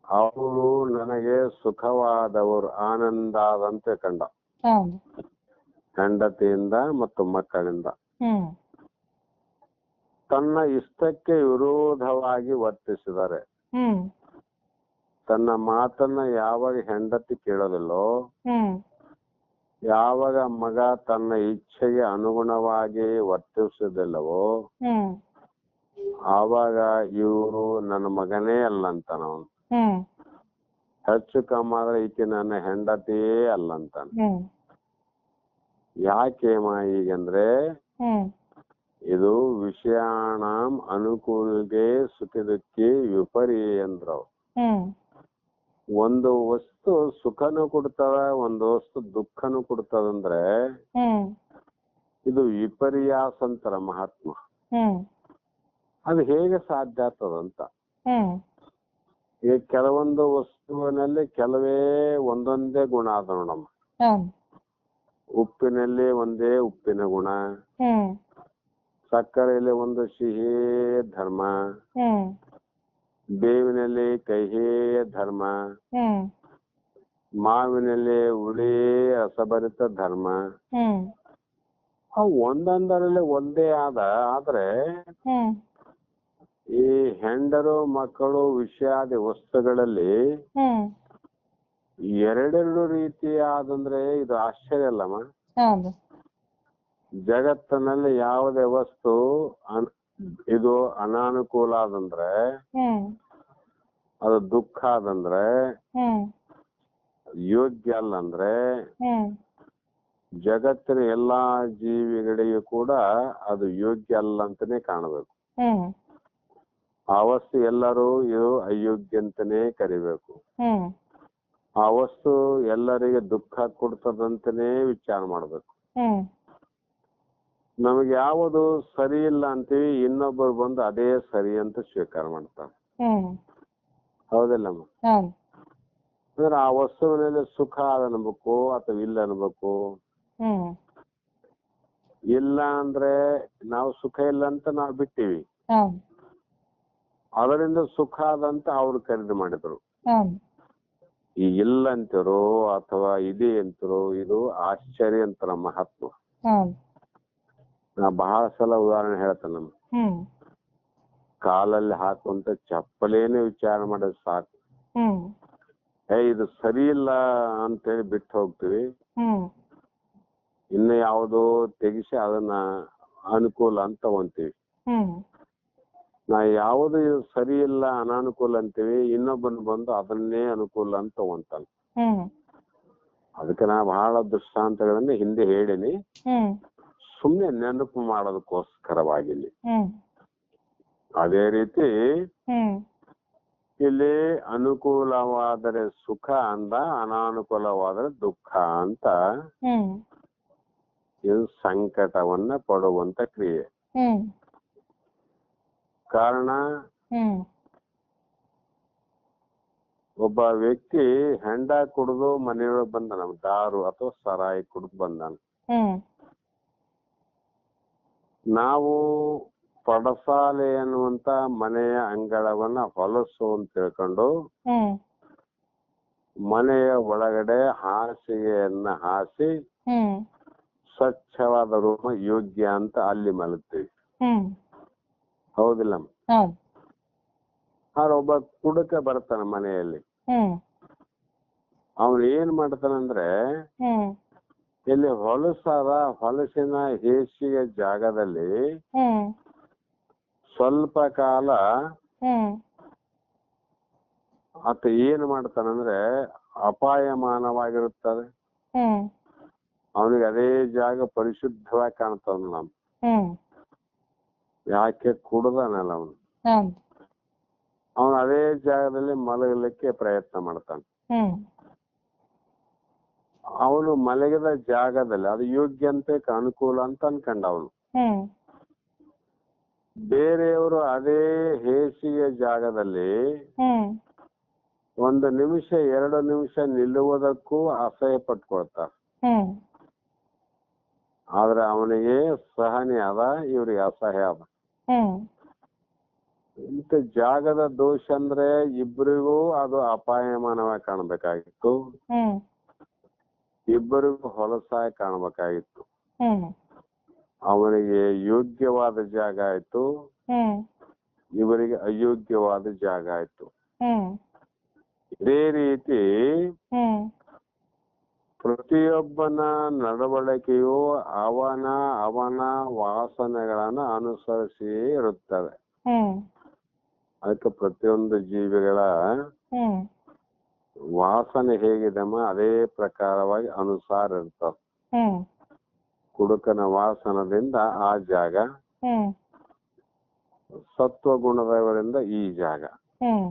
ಅವರು ನನಗೆ ಸುಖವಾದವರು, ಆನಂದಾದಂತೆ ಕಂಡ. ಹೌದು. ಹೆಂಡತಿಯಿಂದ ಮತ್ತು ಮಕ್ಕಳಿಂದ. ಹ್ಮ್ ತನ್ನ ಇಷ್ಟಕ್ಕೆ ವಿರೋಧವಾಗಿ ವರ್ತಿಸಿದರೆ, ಹ್ಮ್ ತನ್ನ ಮಾತನ್ನ ಯಾವಾಗ ಹೆಂಡತಿ ಕೇಳೋದಿಲ್ಲೋ, ಹ್ಮ್ ಯಾವಾಗ ಮಗ ತನ್ನ ಇಚ್ಛೆಗೆ ಅನುಗುಣವಾಗಿ ವರ್ತಿಸುವುದಿಲ್ಲವೋ, ಹ್ಮ್ ಆವಾಗ ಇವರು ನನ್ನ ಮಗನೇ ಅಲ್ಲಂತಾನ. ಅವನು ಹ್ಮ್ ಹೆಚ್ಚು ಕಮ್ಮಿ ಆದ್ರೆ ಈಕೆ ನನ್ನ ಹೆಂಡತಿಯೇ ಅಲ್ಲಂತಾನ. ಹ್ಮ್ ಯಾಕೆ ಈಗಂದ್ರೆ ಹ್ಮ್ ಇದು ವಿಷಯಾಣಂ ಅನುಕೂಲಗೆ ಸುಖದಕ್ಕೆ ವಿಪರ್ಯಂದ್ರ. ಹ್ಮ್ ಒಂದು ವಸ್ತು ಸುಖನೂ ಕೊಡ್ತದ, ಒಂದು ವಸ್ತು ದುಃಖನೂ ಕೊಡ್ತದಂದ್ರೆ ಹ್ಮ್ ಇದು ವಿಪರ್ಯಾಸ ಅಂತಾರ ಮಹಾತ್ಮ. ಹ್ಮ್ ಅದು ಹೇಗೆ ಸಾಧ್ಯ ಆಗ್ತದಂತ. ಹ್ಮ್ ಈಗ ಕೆಲವೊಂದು ವಸ್ತುವಿನಲ್ಲಿ ಕೆಲವೇ ಒಂದೊಂದೇ ಗುಣ ಅದ ನೋಡಮ್ಮ. ಹೌದು. ಉಪ್ಪಿನಲ್ಲಿ ಒಂದೇ ಉಪ್ಪಿನ ಗುಣ, ಹ್ಮ್ ಸಕ್ಕರೆಯಲ್ಲಿ ಒಂದು ಸಿಹಿ ಧರ್ಮ, ಹ್ಮ್ ಬೇವಿನಲ್ಲಿ ಕಹಿ ಧರ್ಮ, ಹ್ಮ್ ಮಾವಿನಲ್ಲಿ ಹುಳಿ ರಸಭರಿತ ಧರ್ಮ. ಹ್ಮ್ ಅವು ಒಂದೊಂದರಲ್ಲಿ ಒಂದೇ ಆದ್ರೆ ಹ್ಮ್ ಈ ಹೆಂಡರು ಮಕ್ಕಳು ವಿಷಯಾದಿ ವಸ್ತುಗಳಲ್ಲಿ ಹ್ಮ್ ಎರಡೆರಡು ರೀತಿಯಾದಂದ್ರೆ ಇದು ಆಶ್ಚರ್ಯ ಅಲ್ಲಮ್ಮ. ಹೌದು. ಜಗತ್ತಿನಲ್ಲಿ ಯಾವುದೇ ವಸ್ತು ಇದು ಅನಾನುಕೂಲ ಆದಂದ್ರೆ, ಹ್ಮ್ ಅದು ದುಃಖ ಆದಂದ್ರೆ, ಹ್ಮ್ ಯೋಗ್ಯ ಅಲ್ಲ ಅಂದ್ರೆ, ಹ್ಮ್ ಜಗತ್ತಿನ ಎಲ್ಲಾ ಜೀವಿಗಳಿಗೂ ಕೂಡ ಅದು ಯೋಗ್ಯ ಅಲ್ಲ ಅಂತಾನೆ ಕಾಣಬೇಕು. ಹ್ಮ್ ಆ ವಸ್ತು ಎಲ್ಲರೂ ಇದು ಅಯೋಗ್ಯ ಅಂತಾನೆ ಕರಿಬೇಕು. ಹ್ಮ್ ಆ ವಸ್ತು ಎಲ್ಲರಿಗೆ ದುಃಖ ಕೊಡ್ತದಂತಾನೆ ವಿಚಾರ ಮಾಡ್ಬೇಕು. ಹ್ಮ್ ನಮಗೆ ಯಾವುದು ಸರಿ ಇಲ್ಲ ಅಂತೀವಿ, ಇನ್ನೊಬ್ಬರು ಬಂದು ಅದೇ ಸರಿ ಅಂತ ಸ್ವೀಕಾರ ಮಾಡ್ತಾರೆ. ಹ್ಮ್ ಹೌದಿಲ್ಲಮ್ಮ? ಹೌದು. ಅಂದ್ರೆ ಆ ವಸ್ತುವಿನಲ್ಲಿ ಸುಖ ಅನ್ಬೇಕು ಅಥವಾ ಇಲ್ಲ ಅನ್ಬೇಕು. ಹ್ಮ್ ಇಲ್ಲ ಅಂದ್ರೆ ನಾವು ಸುಖ ಇಲ್ಲ ಅಂತ ನಾವು ಬಿಟ್ಟಿವಿ, ಹೌದು. ಅದರಿಂದ ಸುಖ ಆದಂತ ಅವ್ರು ಖರೀದಿ ಮಾಡಿದ್ರು. ಹೌದು. ಈ ಇಲ್ಲ ಅಂತಿರೋ ಅಥವಾ ಇದೆ ಅಂತಿರೋ ಇದು ಆಶ್ಚರ್ಯ ಅಂತಾರ ಮಹಾತ್ಮ. ಹೌದು. ನಾ ಬಹಳ ಸಲ ಉದಾಹರಣೆ ಹೇಳ್ತೇನೆ. ನಮ್ಮ ಹ್ಮ್ ಕಾಲಲ್ಲಿ ಹಾಕುವಂತ ಚಪ್ಪಲೇನೆ ವಿಚಾರ ಮಾಡೋದು ಸಾಕು. ಹ್ಮ್ ಇದು ಸರಿ ಇಲ್ಲ ಅಂತೇಳಿ ಬಿಟ್ಟು ಹೋಗ್ತೀವಿ. ಹ್ಮ್ ಇನ್ನು ಯಾವುದೋ ತೆಗಿಸಿ ಅದನ್ನ ಅನುಕೂಲ ಅಂತ ತಗೊಂತೀವಿ. ಹ್ಮ್ ನಾ ಯಾವುದು ಇದು ಸರಿ ಇಲ್ಲ ಅನಾನುಕೂಲ ಅಂತೀವಿ, ಇನ್ನೊಬ್ಬನ ಬಂದು ಅದನ್ನೇ ಅನುಕೂಲ ಅಂತ ತಗೊಂತಾನೆ. ಹ್ಮ್ ಅದಕ್ಕೆ ನಾ ಬಹಳ ದೃಷ್ಟಾಂತಗಳನ್ನ ಹಿಂದೆ ಹೇಳಿನಿ, ಹ್ಮ್ ಸುಮ್ನೆ ನೆನಪು ಮಾಡೋದಕ್ಕೋಸ್ಕರವಾಗಿ. ಹ್ಮ್ ಅದೇ ರೀತಿ ಹ್ಮ್ ಇಲ್ಲಿ ಅನುಕೂಲವಾದರೆ ಸುಖ ಅಂದ, ಅನಾನುಕೂಲವಾದರೆ ದುಃಖ ಅಂತ ಹ್ಮ್ ಇದು ಸಂಕಟವನ್ನ ಪಡುವಂತ ಕ್ರಿಯೆ. ಹ್ಮ್ ಕಾರಣ ಹ್ಮ್ ಒಬ್ಬ ವ್ಯಕ್ತಿ ಹೆಂಡ ಕುಡಿದು ಮನೆಯೊಳಗೆ ಬಂದಾನ, ದಾರು ಅಥವಾ ಸರಾಯಿ ಕುಡಿದು ಬಂದಾನ. ಹ್ಮ್ ನಾವು ಪಡಸಾಲೆ ಎನ್ನುವಂತ ಮನೆಯ ಅಂಗಳವನ್ನ ಹೊಲಸು ಅಂತ ತಿಳ್ಕೊಂಡು ಹ್ಮ್ ಮನೆಯ ಒಳಗಡೆ ಹಾಸಿಗೆಯನ್ನ ಹಾಸಿ ಹ್ಮ್ ಸ್ವಚ್ಛವಾದ ರೂಮ ಯೋಗ್ಯ ಅಂತ ಅಲ್ಲಿ ಮಲಗ್ತೀವಿ. ಹ್ಮ್ ಹೌದಿಲ್ಲ? ಹೌದು. ಆದ್ರೆ ಒಬ್ಬ ಕುಡುಕ ಬರ್ತಾನ ಮನೆಯಲ್ಲಿ. ಹ್ಮ್ ಅವನು ಏನ್ ಮಾಡ್ತಾನಂದ್ರೆ, ಹ್ಮ್ ಇಲ್ಲಿ ಹೊಲಸಾದ ಹೊಲಸಿನ ಹೇಸಿಗೆ ಜಾಗದಲ್ಲಿ ಹ್ಮ್ ಸ್ವಲ್ಪ ಕಾಲ ಹ್ಮ್ ಆತ ಏನ್ ಮಾಡ್ತಾನಂದ್ರೆ, ಅಪಾಯಮಾನವಾಗಿರುತ್ತದೆ. ಹ್ಮ್ ಅವನಿಗೆ ಅದೇ ಜಾಗ ಪರಿಶುದ್ಧವಾಗಿ ಕಾಣ್ತದ. ನಮ್ ಹ್ಮ್ ಯಾಕೆ ಕುಡ್ದಾನಲ್ಲ ಅವನು, ಹೌದು. ಅವನು ಅದೇ ಜಾಗದಲ್ಲಿ ಮಲಗಲಿಕ್ಕೆ ಪ್ರಯತ್ನ ಮಾಡ್ತಾನೆ. ಹ್ಮ್ ಅವನು ಮಲಗಿದ ಜಾಗದಲ್ಲಿ ಅದು ಯೋಗ್ಯ ಅಂತ ಅನುಕೂಲ ಅಂತ ಅನ್ಕಂಡ ಅವನು. ಹ್ಮ್ ಬೇರೆಯವರು ಅದೇ ಹೇಸಿಗೆ ಜಾಗದಲ್ಲಿ ಹ್ಮ್ ಒಂದು ನಿಮಿಷ 2 ನಿಮಿಷ ನಿಲ್ಲುವುದಕ್ಕೂ ಅಸಹ್ಯ ಪಟ್ಕೊಳ್ತಾರೆ. ಹ್ಮ್ ಆದ್ರೆ ಅವನಿಗೆ ಸಹನೆ ಅದ, ಇವ್ರಿಗೆ ಅಸಹ್ಯ ಅದ. ಹ್ಮ್ ಇಂಥ ಜಾಗದ ದೋಷ ಅಂದ್ರೆ ಇಬ್ಬರಿಗೂ ಅದು ಅಪಾಯಮಾನವಾಗಿ ಕಾಣಬೇಕಾಗಿತ್ತು, ಹ್ಮ್ ಇಬ್ಬರಿಗೂ ಹೊಲಸಾಗಿ ಕಾಣಬೇಕಾಗಿತ್ತು. ಹ್ಮ್ ಅವನಿಗೆ ಯೋಗ್ಯವಾದ ಜಾಗ ಆಯ್ತು, ಹ್ಮ್ ಇವರಿಗೆ ಅಯೋಗ್ಯವಾದ ಜಾಗ ಆಯ್ತು. ಹ್ಮ್ ಇದೇ ರೀತಿ ಹ್ಮ್ ಪ್ರತಿಯೊಬ್ಬನ ನಡವಳಿಕೆಯು ಅವನ ವಾಸನೆಗಳನ್ನ ಅನುಸರಿಸಿ ಇರುತ್ತದೆ. ಹ್ಮ್ ಅದಕ್ಕೆ ಪ್ರತಿಯೊಂದು ಜೀವಿಗಳ ಹ್ಮ್ ವಾಸನೆ ಹೇಗಿದೆಮ್ಮ ಅದೇ ಪ್ರಕಾರವಾಗಿ ಅನುಸಾರ ಇರ್ತದೆ. ಹ್ಮ್ ಕುಡುಕನ ವಾಸನದಿಂದ ಆ ಜಾಗ, ಹ್ಮ್ ಸತ್ವ ಗುಣದವರಿಂದ ಈ ಜಾಗ. ಹ್ಮ್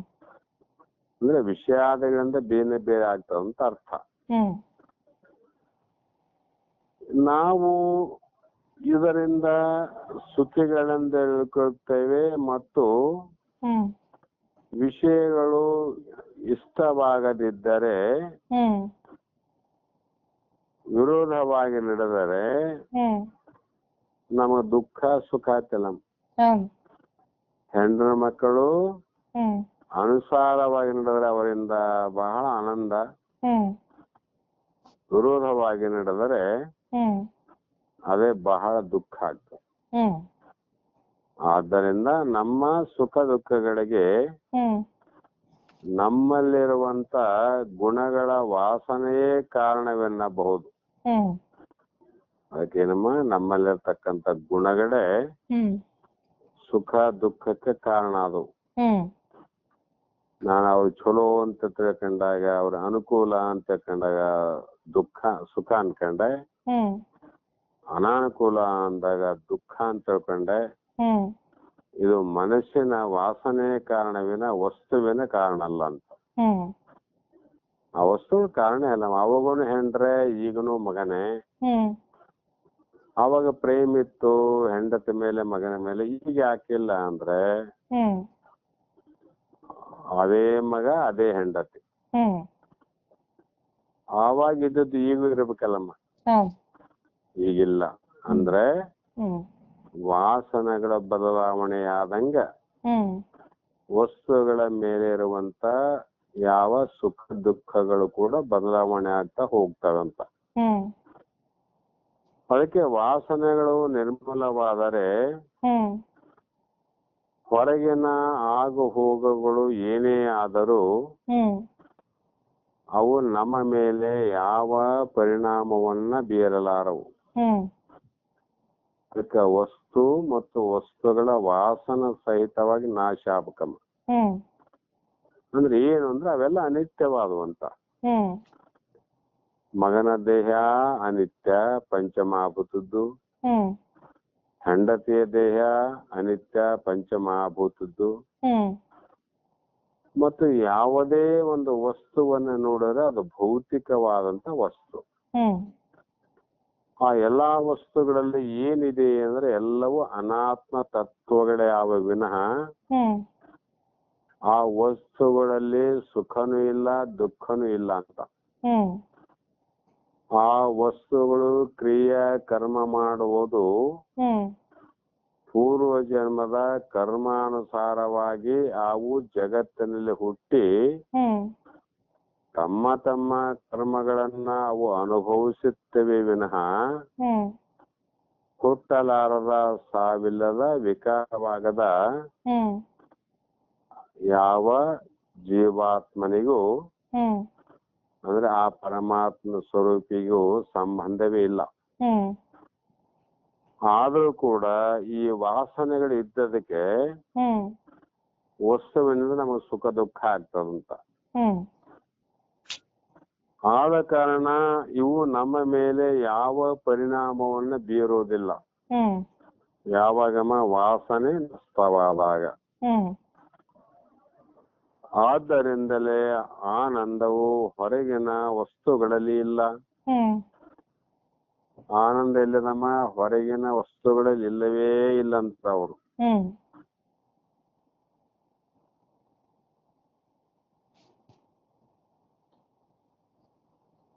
ಅಂದ್ರೆ ವಿಷಯಾದಿಗಳಿಂದ ಬೇರೆ ಬೇರೆ ಆಗ್ತದೆ ಅಂತ ಅರ್ಥ. ಹ್ಮ್ ನಾವು ಇದರಿಂದ ಸುಖಿಗಳೆಂದು ಹೇಳ್ಕೊಳ್ತೇವೆ ಮತ್ತು ಹ್ಮ್ ವಿಷಯಗಳು ಇಷ್ಟವಾಗದಿದ್ದರೆ ಹ್ಮ್ ವಿರೋಧವಾಗಿ ನಡೆದರೆ ಹ್ಮ್ ನಮಗೆ ದುಃಖ ಸುಖ ಆಗ್ತಿಲ್ಲ. ಹ್ಮ್ ಹೆಂಡ್ರ ಮಕ್ಕಳು ಹ್ಮ್ ಅನುಸಾರವಾಗಿ ನಡೆದರೆ ಅವರಿಂದ ಬಹಳ ಆನಂದ, ಹ್ಮ್ ವಿರೋಧವಾಗಿ ನಡೆದರೆ ಹ್ಮ್ ಅದೇ ಬಹಳ ದುಃಖ ಆಗ್ತದೆ. ಹ್ಮ್ ಆದ್ದರಿಂದ ನಮ್ಮ ಸುಖ ದುಃಖಗಳಿಗೆ ಹ್ಮ್ ನಮ್ಮಲ್ಲಿರುವಂತ ಗುಣಗಳ ವಾಸನೆಯೇ ಕಾರಣವೆನ್ನಬಹುದು. ಹ್ಮ್ ಅದಕ್ಕೆ ನಮ್ಮಲ್ಲಿರ್ತಕ್ಕಂಥ ಗುಣಗಳೇ ಹ್ಮ್ ಸುಖ ದುಃಖಕ್ಕೆ ಕಾರಣ ಅದು. ಹ್ಮ್ ನಾನು ಅವ್ರು ಚಲೋ ಅಂತ ತಿಳ್ಕೊಂಡಾಗ, ಅವ್ರ ಅನುಕೂಲ ಅಂತ ತಿಳ್ಕೊಂಡಾಗ ದುಃಖ ಸುಖ ಅನ್ಕೊಂಡೆ, ಹ್ಮ್ ಅನಾನುಕೂಲ ಅಂದಾಗ ದುಃಖ ಅಂತ ತಿಳ್ಕೊಂಡೆ. ಹ್ಮ್ ಇದು ಮನಸ್ಸಿನ ವಾಸನೆ ಕಾರಣವಿನ ವಸ್ತುವಿನ ಕಾರಣ ಅಲ್ಲ ಅಂತ. ಹ್ಮ್ ಆ ವಸ್ತು ಕಾರಣ ಅಲ್ಲ. ಅವಾಗೂನು ಹೆಂಡ್ರೆ ಈಗನು ಮಗನೇ. ಹ್ಮ್ ಅವಾಗ ಪ್ರೇಮ ಇತ್ತು ಹೆಂಡತಿ ಮೇಲೆ ಮಗನ ಮೇಲೆ, ಈಗ ಯಾಕಿಲ್ಲ ಅಂದ್ರೆ ಹ್ಮ್ ಅದೇ ಮಗ ಅದೇ ಹೆಂಡತಿ. ಹ್ಮ್ ಆವಾಗ ಇದ್ದದ್ದು ಈಗ ಇರ್ಬೇಕಲ್ಲಮ್ಮ, ಹ್ಮ್ ಈಗಿಲ್ಲ. ಅಂದ್ರೆ ಹ್ಮ್ ವಾಸನೆಗಳ ಬದಲಾವಣೆಯಾದಂಗ ಹ್ಮ್ ವಸ್ತುಗಳ ಮೇಲೆ ಇರುವಂತ ಯಾವ ಸುಖ ದುಃಖಗಳು ಕೂಡ ಬದಲಾವಣೆ ಆಗ್ತಾ ಹೋಗ್ತವಂತ. ಹ್ಮ್ ಅದಕ್ಕೆ ವಾಸನೆಗಳು ನಿರ್ಮೂಲವಾದರೆ ಹ್ಮ್ ಹೊರಗಿನ ಆಗು ಹೋಗುಗಳು ಏನೇ ಆದರೂ ಹ್ಮ್ ಅವು ನಮ್ಮ ಮೇಲೆ ಯಾವ ಪರಿಣಾಮವನ್ನ ಬೀರಲಾರವು. ಹ್ಮ್ ಅದಕ್ಕೆ ವಸ್ತು ಮತ್ತು ವಸ್ತುಗಳ ವಾಸನ ಸಹಿತವಾಗಿ ನಾಶ ಆಗ್ಬೇಕಮ್ಮ. ಹ್ಮ್ ಅಂದ್ರೆ ಏನು ಅಂದ್ರೆ ಅವೆಲ್ಲ ಅನಿತ್ಯವಾದುವಂತ. ಹ್ಮ್ ಮಗನ ದೇಹ ಅನಿತ್ಯ ಪಂಚಮಹಾಭೂತದ್ದು, ಹ್ಮ್ ಹೆಂಡತಿಯ ದೇಹ ಅನಿತ್ಯ ಪಂಚಮಹಾಭೂತದ್ದು. ಹ್ಮ್ ಮತ್ತು ಯಾವುದೇ ಒಂದು ವಸ್ತುವನ್ನು ನೋಡಿದ್ರೆ ಅದು ಭೌತಿಕವಾದಂತ ವಸ್ತು. ಹ್ಮ್ ಆ ಎಲ್ಲಾ ವಸ್ತುಗಳಲ್ಲಿ ಏನಿದೆ ಅಂದ್ರೆ ಎಲ್ಲವೂ ಅನಾತ್ಮ ತತ್ವಗಳೇ ಆವ ವಿನಃ ಹ್ಮ್ ಆ ವಸ್ತುಗಳಲ್ಲಿ ಸುಖನೂ ಇಲ್ಲ ದುಃಖನೂ ಇಲ್ಲ ಅಂತ. ಹ್ಮ್ ಆ ವಸ್ತುಗಳು ಕ್ರಿಯಾ ಕರ್ಮ ಮಾಡುವುದು ಹ್ಮ್ ಪೂರ್ವ ಜನ್ಮದ ಕರ್ಮಾನುಸಾರವಾಗಿ ಅವು ಜಗತ್ತಿನಲ್ಲಿ ಹುಟ್ಟಿ ಹ್ಮ್ ತಮ್ಮ ತಮ್ಮ ಕರ್ಮಗಳನ್ನ ಅವು ಅನುಭವಿಸುತ್ತವೆ ವಿನಃ ಹ್ಮ್ ಹುಟ್ಟಲಾರದ ಸಾವಿಲ್ಲದ ವಿಕಾರವಾಗದ ಹ್ಮ್ ಯಾವ ಜೀವಾತ್ಮನಿಗೂ ಹ್ಮ್ ಅಂದ್ರೆ ಆ ಪರಮಾತ್ಮ ಸ್ವರೂಪಿಗೂ ಸಂಬಂಧವೇ ಇಲ್ಲ. ಹ್ಮ್ ಆದ್ರೂ ಕೂಡ ಈ ವಾಸನೆಗಳು ಇದ್ದದಕ್ಕೆ ಹ್ಮ್ ವಸ್ತುವಿನಿಂದ ನಮಗೆ ಸುಖ ದುಃಖ ಆಗ್ತದಂತ. ಹ್ಮ್ ಆದ ಕಾರಣ ಇವು ನಮ್ಮ ಮೇಲೆ ಯಾವ ಪರಿಣಾಮವನ್ನ ಬೀರುವುದಿಲ್ಲ. ಹ್ಮ್ ಯಾವಾಗಮ್ಮ ವಾಸನೆ ನಷ್ಟವಾದಾಗ. ಹ್ಮ್ ಆದ್ದರಿಂದಲೇ ಆನಂದವು ಹೊರಗಿನ ವಸ್ತುಗಳಲ್ಲಿ ಇಲ್ಲ. ಹ್ಮ್ ಆನಂದ ಇಲ್ಲದಮ್ಮ ಹೊರಗಿನ ವಸ್ತುಗಳಲ್ಲಿ ಇಲ್ಲವೇ ಇಲ್ಲ ಅಂತ ಅವರು. ಹ್ಮ್